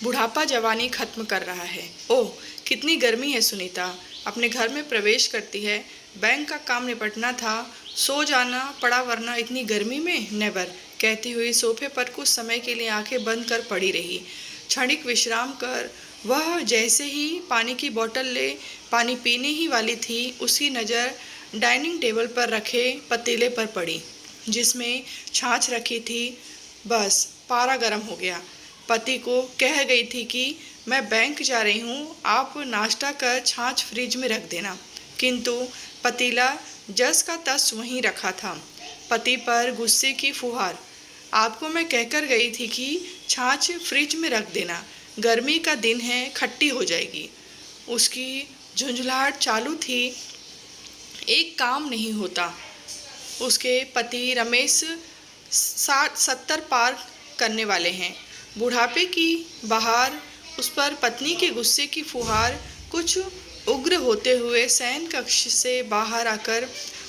बुढ़ापा जवानी खत्म कर रहा है। ओह, कितनी गर्मी है। सुनीता अपने घर में प्रवेश करती है। बैंक का काम निपटना था, सो जाना पड़ा, वरना इतनी गर्मी में नेवर, कहती हुई सोफे पर कुछ समय के लिए आंखें बंद कर पड़ी रही। क्षणिक विश्राम कर वह जैसे ही पानी की बोतल ले पानी पीने ही वाली थी, उसकी नज़र डाइनिंग टेबल पर रखे पतीले पर पड़ी जिसमें छाछ रखी थी। बस पारा गर्म हो गया। पति को कह गई थी कि मैं बैंक जा रही हूँ, आप नाश्ता कर छाछ फ्रिज में रख देना, किंतु पतीला जस का तस वहीं रखा था। पति पर गुस्से की फुहार। आपको मैं कहकर गई थी कि छाछ फ्रिज में रख देना, गर्मी का दिन है, खट्टी हो जाएगी। उसकी झुंझलाहट चालू थी। एक काम नहीं होता। उसके पति रमेश 60-70 पार करने वाले हैं। बुढ़ापे की बहार उस पर पत्नी के गुस्से की फुहार कुछ उग्र होते हुए शयन कक्ष से बाहर आकर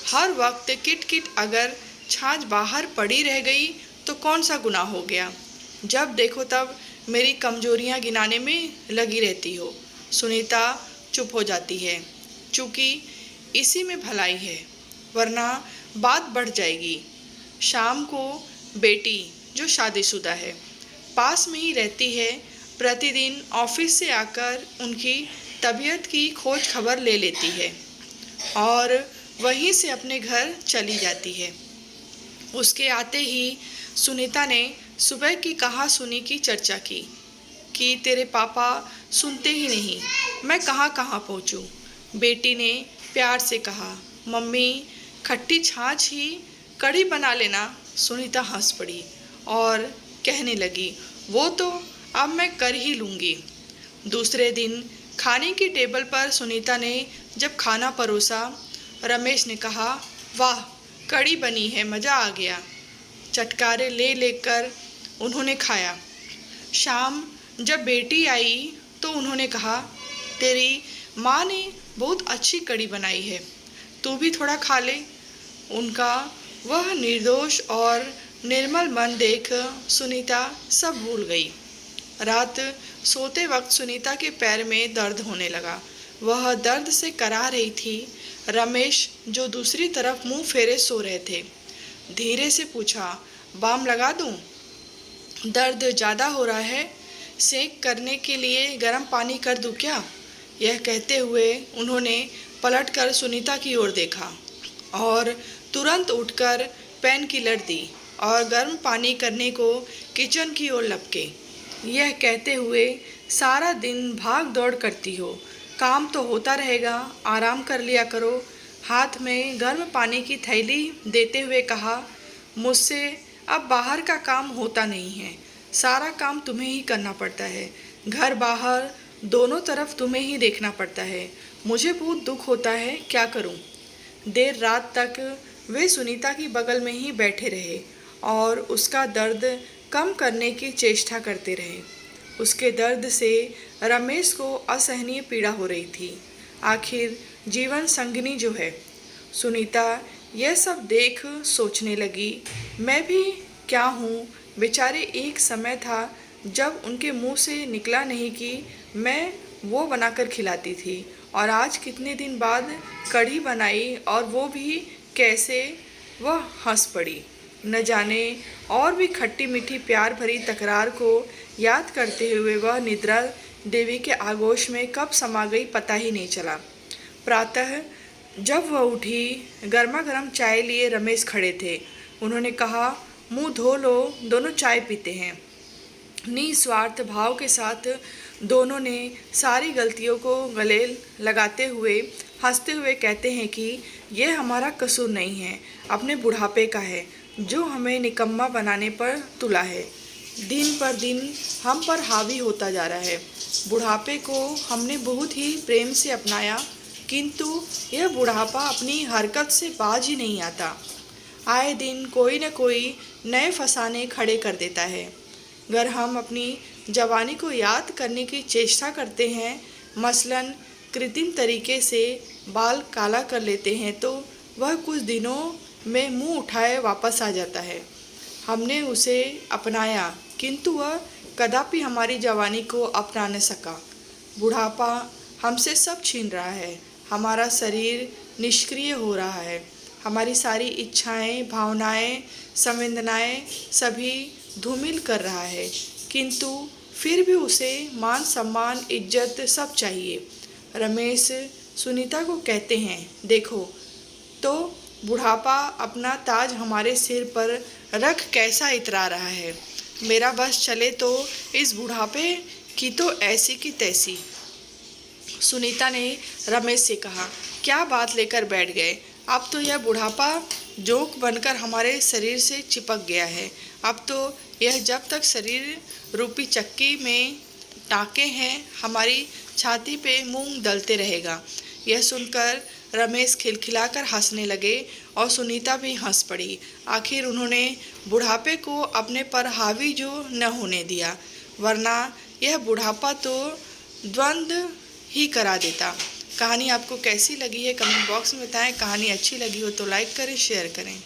हर वक्त किट किट, अगर छाछ बाहर पड़ी रह गई तो कौन सा गुनाह हो गया। जब देखो तब मेरी कमजोरियां गिनाने में लगी रहती हो। सुनीता चुप हो जाती है। चूँकि इसी में भलाई है, वरना बात बढ़ जाएगी। शाम को बेटी, जो शादीशुदा है, पास में ही रहती है, प्रतिदिन ऑफिस से आकर उनकी तबीयत की खोज खबर ले लेती है और वहीं से अपने घर चली जाती है। उसके आते ही सुनीता ने सुबह की कहा सुनी की चर्चा की कि तेरे पापा सुनते ही नहीं, मैं कहाँ कहाँ पहुँचूँ। बेटी ने प्यार से कहा, मम्मी खट्टी छाछ ही कढ़ी बना लेना। सुनीता हंस पड़ी और कहने लगी, वो तो अब मैं कर ही लूँगी। दूसरे दिन खाने की टेबल पर सुनीता ने जब खाना परोसा, रमेश ने कहा, वाह कढ़ी बनी है, मज़ा आ गया। चटकारे ले लेकर उन्होंने खाया। शाम जब बेटी आई तो उन्होंने कहा, तेरी माँ ने बहुत अच्छी कढ़ी बनाई है, तू भी थोड़ा खा ले। उनका वह निर्दोष और निर्मल मन देख सुनीता सब भूल गई। रात सोते वक्त सुनीता के पैर में दर्द होने लगा। वह दर्द से करा रही थी। रमेश, जो दूसरी तरफ मुंह फेरे सो रहे थे, धीरे से पूछा, बाम लगा दूं? दर्द ज़्यादा हो रहा है, सेंक करने के लिए गर्म पानी कर दूं क्या? यह कहते हुए उन्होंने पलटकर सुनीता की ओर देखा और तुरंत उठकर पैन की लट दी और गर्म पानी करने को किचन की ओर लपके। यह कहते हुए, सारा दिन भाग दौड़ करती हो, काम तो होता रहेगा, आराम कर लिया करो। हाथ में गर्म पानी की थैली देते हुए कहा, मुझसे अब बाहर का काम होता नहीं है, सारा काम तुम्हें ही करना पड़ता है, घर बाहर दोनों तरफ तुम्हें ही देखना पड़ता है। मुझे बहुत दुख होता है, क्या करूं? देर रात तक वे सुनीता की बगल में ही बैठे रहे और उसका दर्द कम करने की चेष्टा करते रहे। उसके दर्द से रमेश को असहनीय पीड़ा हो रही थी। आखिर जीवन संगिनी जो है। सुनीता यह सब देख सोचने लगी, मैं भी क्या हूँ? बेचारे, एक समय था जब उनके मुंह से निकला नहीं कि मैं वो बनाकर खिलाती थी, और आज कितने दिन बाद कढ़ी बनाई, और वो भी कैसे। वह हंस पड़ी। न जाने और भी खट्टी मीठी प्यार भरी तकरार को याद करते हुए वह निद्रा देवी के आगोश में कब समा गई पता ही नहीं चला। प्रातः जब वह उठी, गर्मा गर्म चाय लिए रमेश खड़े थे। उन्होंने कहा, मुंह धो लो, दोनों चाय पीते हैं। निस्वार्थ भाव के साथ दोनों ने सारी गलतियों को गले लगाते हुए हंसते हुए कहते हैं कि यह हमारा कसूर नहीं है, अपने बुढ़ापे का है, जो हमें निकम्मा बनाने पर तुला है। दिन पर दिन हम पर हावी होता जा रहा है। बुढ़ापे को हमने बहुत ही प्रेम से अपनाया, किंतु यह बुढ़ापा अपनी हरकत से बाज ही नहीं आता। आए दिन कोई न कोई नए फसाने खड़े कर देता है। अगर हम अपनी जवानी को याद करने की चेष्टा करते हैं, मसलन कृत्रिम तरीके से बाल काला कर लेते हैं, तो वह कुछ दिनों में मुंह उठाए वापस आ जाता है। हमने उसे अपनाया, किंतु वह कदापि हमारी जवानी को अपना न सका। बुढ़ापा हमसे सब छीन रहा है, हमारा शरीर निष्क्रिय हो रहा है, हमारी सारी इच्छाएं, भावनाएं, संवेदनाएं सभी धूमिल कर रहा है, किंतु फिर भी उसे मान सम्मान, इज्जत सब चाहिए। रमेश सुनीता को कहते हैं, देखो तो बुढ़ापा अपना ताज हमारे सिर पर रख कैसा इतरा रहा है। मेरा बस चले तो इस बुढ़ापे की तो ऐसी की तैसी। सुनीता ने रमेश से कहा, क्या बात लेकर बैठ गए? अब तो यह बुढ़ापा जोंक बनकर हमारे शरीर से चिपक गया है। अब तो यह जब तक शरीर रूपी चक्की में टाँके हैं, हमारी छाती पे मूंग दलते रहेगा। यह सुनकर रमेश खिलखिलाकर हंसने लगे और सुनीता भी हंस पड़ी। आखिर उन्होंने बुढ़ापे को अपने पर हावी जो न होने दिया, वरना यह बुढ़ापा तो द्वंद्व ही करा देता। कहानी आपको कैसी लगी है कमेंट बॉक्स में बताएं। कहानी अच्छी लगी हो तो लाइक करें, शेयर करें।